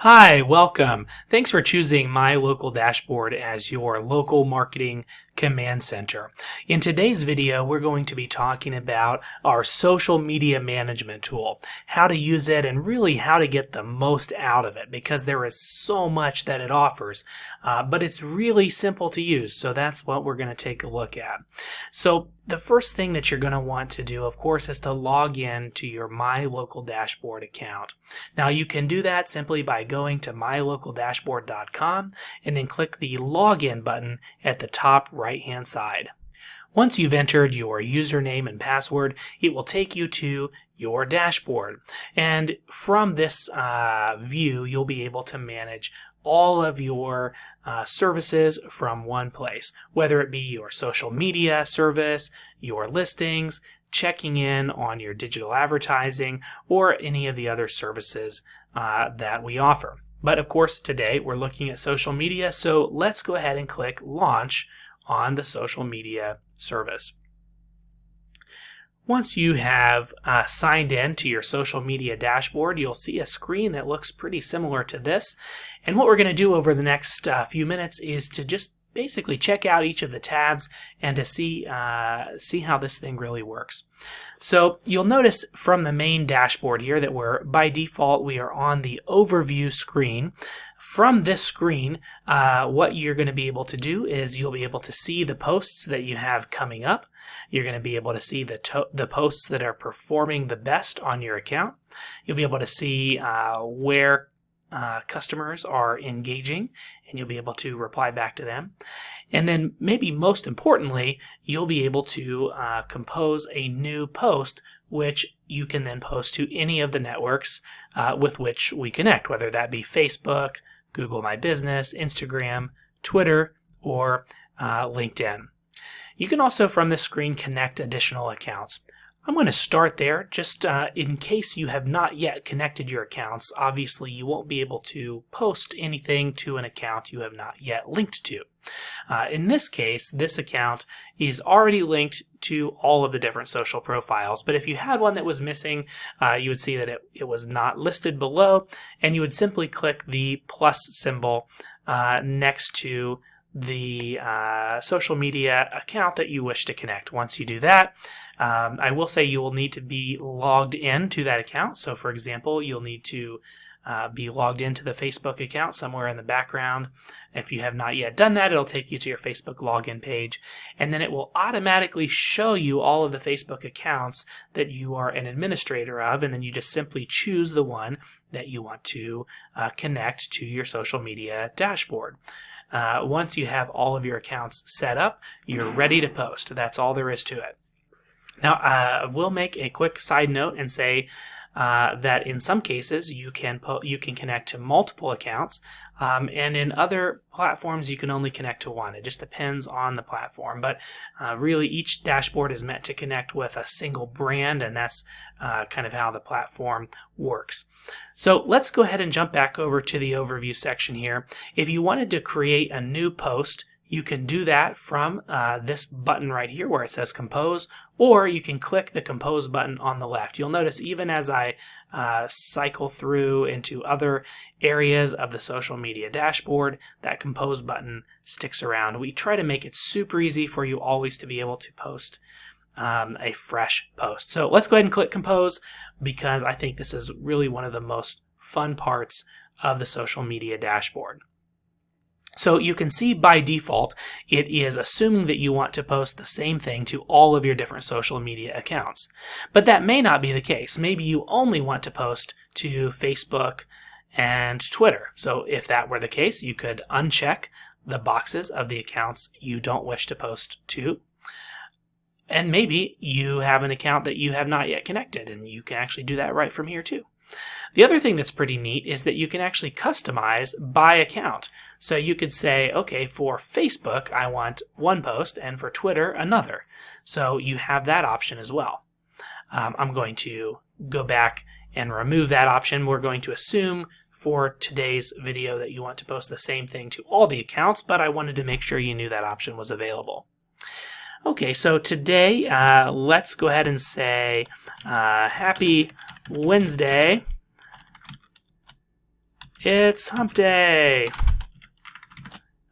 Hi, welcome. Thanks for choosing My Local Dashboard as your local marketing command center. In today's video, we're going to be talking about our social media management tool, how to use it, and really how to get the most out of it, because there is so much that it offers, but it's really simple to use. So that's what we're going to take a look at. So the first thing that you're going to want to do, of course, is to log in to your My Local Dashboard account. Now you can do that simply by going to mylocaldashboard.com and then click the login button at the top right hand side. Once you've entered your username and password, it will take you to your dashboard. And from this view, you'll be able to manage all of your services from one place, whether it be your social media service, your listings, checking in on your digital advertising, or any of the other services that we offer. But of course, today we're looking at social media, so let's go ahead and click Launch on the social media service. Once you have signed in to your social media dashboard, you'll see a screen that looks pretty similar to this. And what we're going to do over the next few minutes is to just basically check out each of the tabs and to see how this thing really works. So you'll notice from the main dashboard here that by default we are on the overview screen. From this screen, what you're going to be able to do is you'll be able to see the posts that you have coming up. You're going to be able to see the posts that are performing the best on your account. You'll be able to see where customers are engaging, and you'll be able to reply back to them. And then maybe most importantly, you'll be able to compose a new post, which you can then post to any of the networks with which we connect, whether that be Facebook, Google My Business, Instagram, Twitter, or LinkedIn. You can also from this screen connect additional accounts. I'm going to start there just in case you have not yet connected your accounts. Obviously, you won't be able to post anything to an account you have not yet linked to. In this case, this account is already linked to all of the different social profiles, but if you had one that was missing, you would see that it was not listed below, and you would simply click the plus symbol next to the social media account that you wish to connect. Once you do that, I will say you will need to be logged in to that account. So for example, you'll need to be logged into the Facebook account somewhere in the background. If you have not yet done that, it'll take you to your Facebook login page, and then it will automatically show you all of the Facebook accounts that you are an administrator of, and then you just simply choose the one that you want to connect to your social media dashboard. Once you have all of your accounts set up, you're ready to post. That's all there is to it. Now, we'll make a quick side note and say that in some cases you can connect to multiple accounts, and in other platforms you can only connect to one. It just depends on the platform, but really each dashboard is meant to connect with a single brand, and that's kind of how the platform works. So let's go ahead and jump back over to the overview section here. If you wanted to create a new post, you can do that from this button right here where it says Compose, or you can click the Compose button on the left. You'll notice even as I cycle through into other areas of the social media dashboard, that Compose button sticks around. We try to make it super easy for you always to be able to post a fresh post. So let's go ahead and click Compose, because I think this is really one of the most fun parts of the social media dashboard. So you can see by default, it is assuming that you want to post the same thing to all of your different social media accounts. But that may not be the case. Maybe you only want to post to Facebook and Twitter. So if that were the case, you could uncheck the boxes of the accounts you don't wish to post to. And maybe you have an account that you have not yet connected, and you can actually do that right from here too. The other thing that's pretty neat is that you can actually customize by account. So you could say, okay, for Facebook, I want one post, and for Twitter, another. So you have that option as well. I'm going to go back and remove that option. We're going to assume for today's video that you want to post the same thing to all the accounts, but I wanted to make sure you knew that option was available. Okay, so today, let's go ahead and say Happy Wednesday, It's hump day.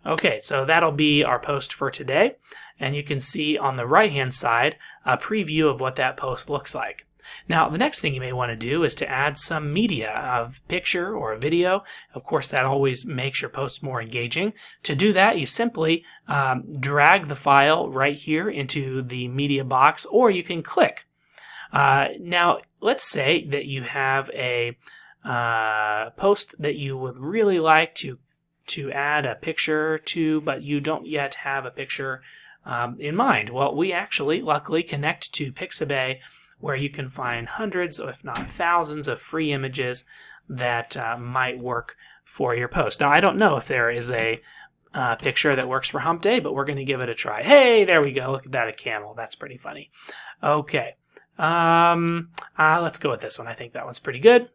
Okay, so that'll be our post for today. And you can see on the right-hand side a preview of what that post looks like. Now, the next thing you may want to do is to add some media of picture or a video. Of course, that always makes your post more engaging. To do that, you simply drag the file right here into the media box, or you can click. Now, let's say that you have a post that you would really like to add a picture to, but you don't yet have a picture in mind. Well, we actually, luckily, connect to Pixabay, where you can find hundreds, if not thousands, of free images that might work for your post. Now, I don't know if there is a picture that works for Hump Day, but we're going to give it a try. Hey, there we go. Look at that, a camel. That's pretty funny. Okay. Let's go with this one. I think that one's pretty good.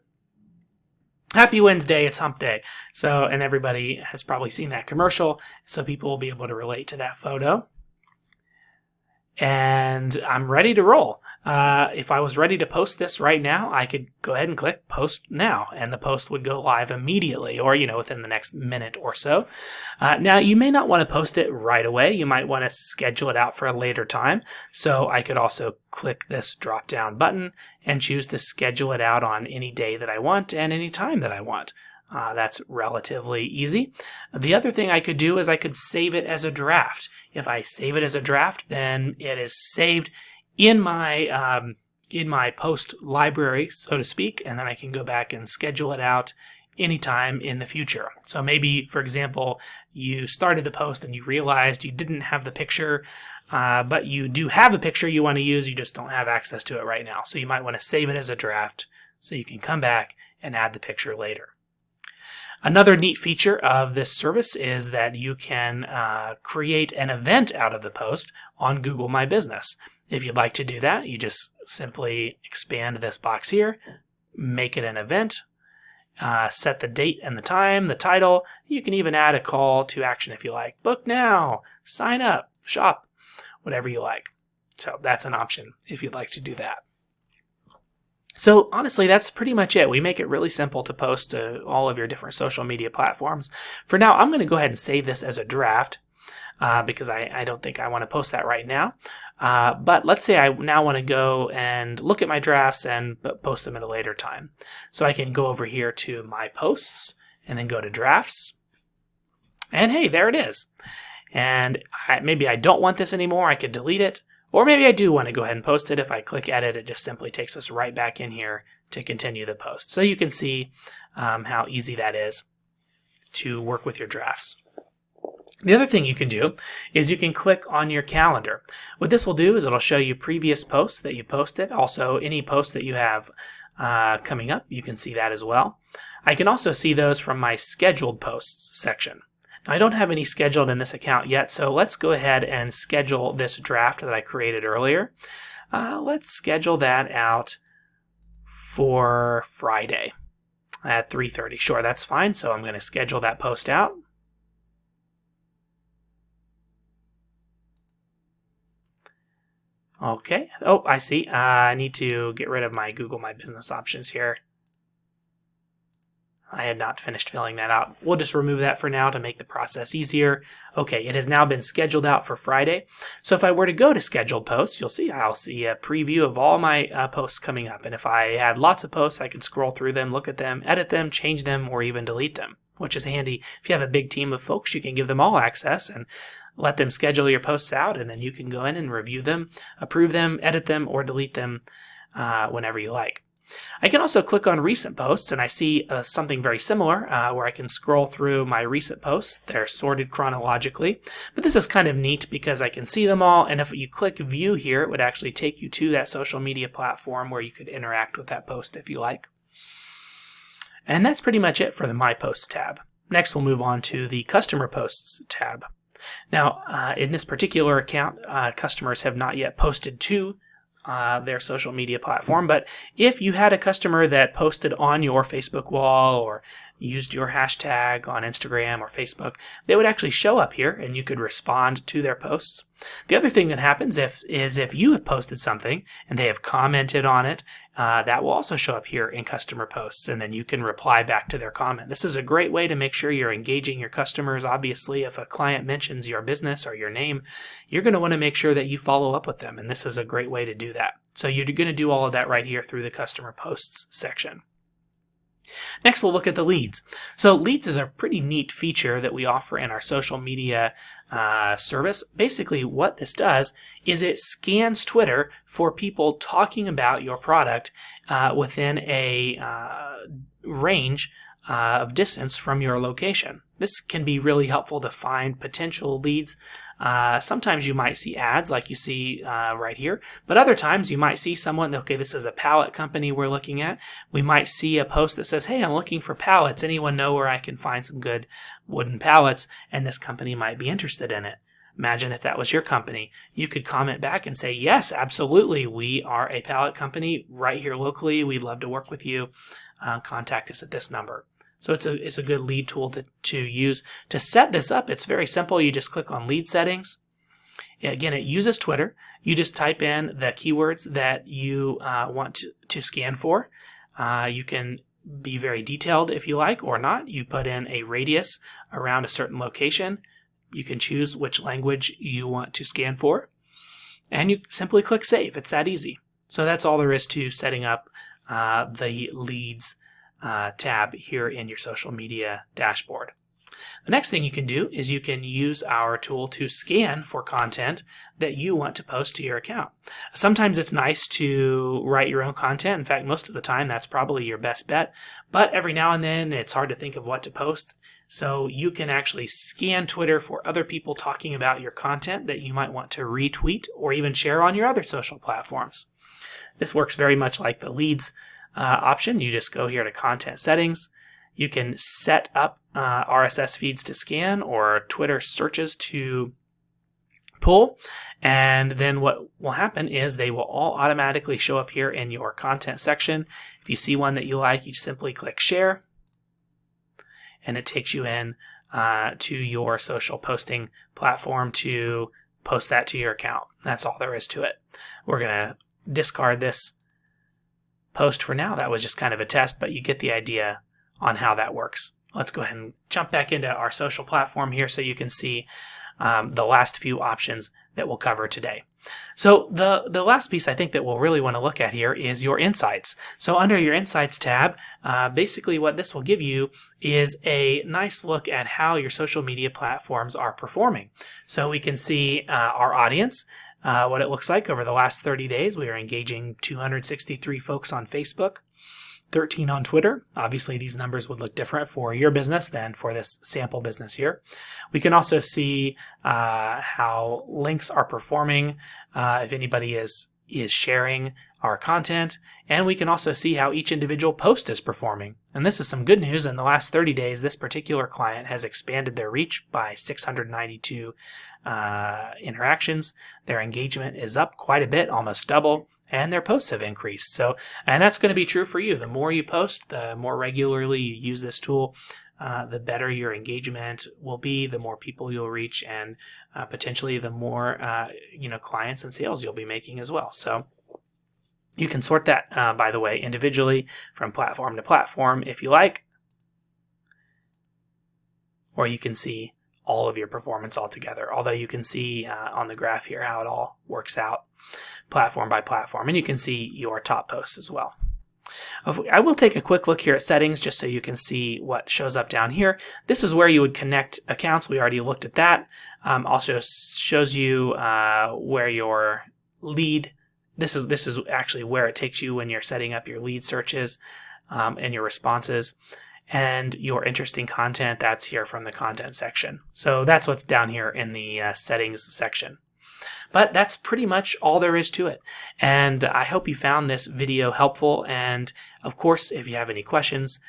Happy Wednesday, it's Hump Day. So, and everybody has probably seen that commercial, so people will be able to relate to that photo. And I'm ready to roll. If I was ready to post this right now, I could go ahead and click Post Now, and the post would go live immediately, or, within the next minute or so. Now, you may not want to post it right away. You might want to schedule it out for a later time. So I could also click this drop-down button and choose to schedule it out on any day that I want and any time that I want. That's relatively easy. The other thing I could do is I could save it as a draft. If I save it as a draft, then it is saved in my post library, so to speak, and then I can go back and schedule it out anytime in the future. So maybe, for example, you started the post and you realized you didn't have the picture, but you do have a picture you want to use, you just don't have access to it right now. So you might want to save it as a draft so you can come back and add the picture later. Another neat feature of this service is that you can create an event out of the post on Google My Business. If you'd like to do that, you just simply expand this box here, make it an event, set the date and the time, the title. You can even add a call to action if you like. Book now, sign up, shop, whatever you like. So that's an option if you'd like to do that. So honestly, that's pretty much it. We make it really simple to post to all of your different social media platforms. For now, I'm going to go ahead and save this as a draft because I don't think I want to post that right now. But let's say I now want to go and look at my drafts and post them at a later time. So I can go over here to my posts and then go to drafts. And hey, there it is. And maybe I don't want this anymore. I could delete it. Or maybe I do want to go ahead and post it. If I click edit, it just simply takes us right back in here to continue the post. So you can see how easy that is to work with your drafts. The other thing you can do is you can click on your calendar. What this will do is it'll show you previous posts that you posted. Also, any posts that you have coming up, you can see that as well. I can also see those from my scheduled posts section. Now, I don't have any scheduled in this account yet, so let's go ahead and schedule this draft that I created earlier. Let's schedule that out for Friday at 3:30. Sure, that's fine. So I'm going to schedule that post out. Okay. Oh, I see. I need to get rid of my Google My Business options here. I had not finished filling that out. We'll just remove that for now to make the process easier. Okay, it has now been scheduled out for Friday. So if I were to go to scheduled posts, you'll see I'll see a preview of all my posts coming up. And if I had lots of posts, I could scroll through them, look at them, edit them, change them, or even delete them, which is handy. If you have a big team of folks, you can give them all access and let them schedule your posts out, and then you can go in and review them, approve them, edit them, or delete them whenever you like. I can also click on recent posts, and I see something very similar where I can scroll through my recent posts. They're sorted chronologically, but this is kind of neat because I can see them all, and if you click view here, it would actually take you to that social media platform where you could interact with that post if you like. And that's pretty much it for the My Posts tab. Next, we'll move on to the Customer Posts tab. Now, in this particular account, customers have not yet posted to their social media platform, but if you had a customer that posted on your Facebook wall or used your hashtag on Instagram or Facebook, they would actually show up here and you could respond to their posts. The other thing that happens is if you have posted something and they have commented on it, that will also show up here in customer posts, and then you can reply back to their comment. This is a great way to make sure you're engaging your customers. Obviously, if a client mentions your business or your name, you're going to want to make sure that you follow up with them, and this is a great way to do that. So you're going to do all of that right here through the customer posts section. Next, we'll look at the leads. So leads is a pretty neat feature that we offer in our social media service. Basically, what this does is it scans Twitter for people talking about your product within a range of distance from your location. This can be really helpful to find potential leads. Sometimes you might see ads like you see right here, but other times you might see someone, okay, this is a pallet company we're looking at. We might see a post that says, hey, I'm looking for pallets. Anyone know where I can find some good wooden pallets? And this company might be interested in it. Imagine if that was your company. You could comment back and say, yes, absolutely. We are a pallet company right here locally. We'd love to work with you. Contact us at this number. So it's a good lead tool to use. To set this up, it's very simple. You just click on lead settings. Again, it uses Twitter. You just type in the keywords that you want to scan for. You can be very detailed if you like or not. You put in a radius around a certain location. You can choose which language you want to scan for. And you simply click save. It's that easy. So that's all there is to setting up the leads tab here in your social media dashboard. The next thing you can do is you can use our tool to scan for content that you want to post to your account. Sometimes it's nice to write your own content. In fact, most of the time that's probably your best bet, but every now and then it's hard to think of what to post. So you can actually scan Twitter for other people talking about your content that you might want to retweet or even share on your other social platforms. This works very much like the leads option. You just go here to content settings. You can set up RSS feeds to scan or Twitter searches to pull, and then what will happen is they will all automatically show up here in your content section. If you see one that you like, you simply click share, and it takes you in to your social posting platform to post that to your account. That's all there is to it. We're going to discard this post for now. That was just kind of a test, but you get the idea on how that works. Let's go ahead and jump back into our social platform here so you can see the last few options that we'll cover today. So the last piece I think that we'll really want to look at here is your insights. So under your insights tab, basically what this will give you is a nice look at how your social media platforms are performing. So we can see our audience, what it looks like over the last 30 days. We are engaging 263 folks on Facebook, 13 on Twitter. Obviously, these numbers would look different for your business than for this sample business here. We can also see how links are performing, if anybody is sharing our content, and we can also see how each individual post is performing. And this is some good news. In the last 30 days, this particular client has expanded their reach by 692 interactions. Their engagement is up quite a bit, almost double, and their posts have increased. So, and that's going to be true for you. The more you post, the more regularly you use this tool, the better your engagement will be, the more people you'll reach, and potentially the more clients and sales you'll be making as well. So you can sort that, by the way, individually from platform to platform if you like, or you can see all of your performance altogether. Although you can see on the graph here how it all works out platform by platform, and you can see your top posts as well. I will take a quick look here at settings just so you can see what shows up down here. This is where you would connect accounts. We already looked at that. Also shows you where your lead, this is actually where it takes you when you're setting up your lead searches and your responses. And your interesting content, that's here from the content section. So that's what's down here in the settings section. But that's pretty much all there is to it. And I hope you found this video helpful. And of course, if you have any questions,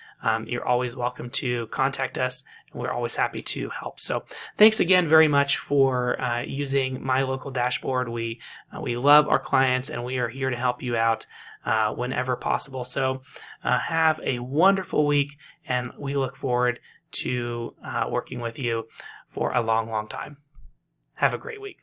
you're always welcome to contact us. And we're always happy to help. So thanks again very much for using My Local Dashboard. We love our clients, and we are here to help you out whenever possible. So have a wonderful week, and we look forward to working with you for a long, long time. Have a great week.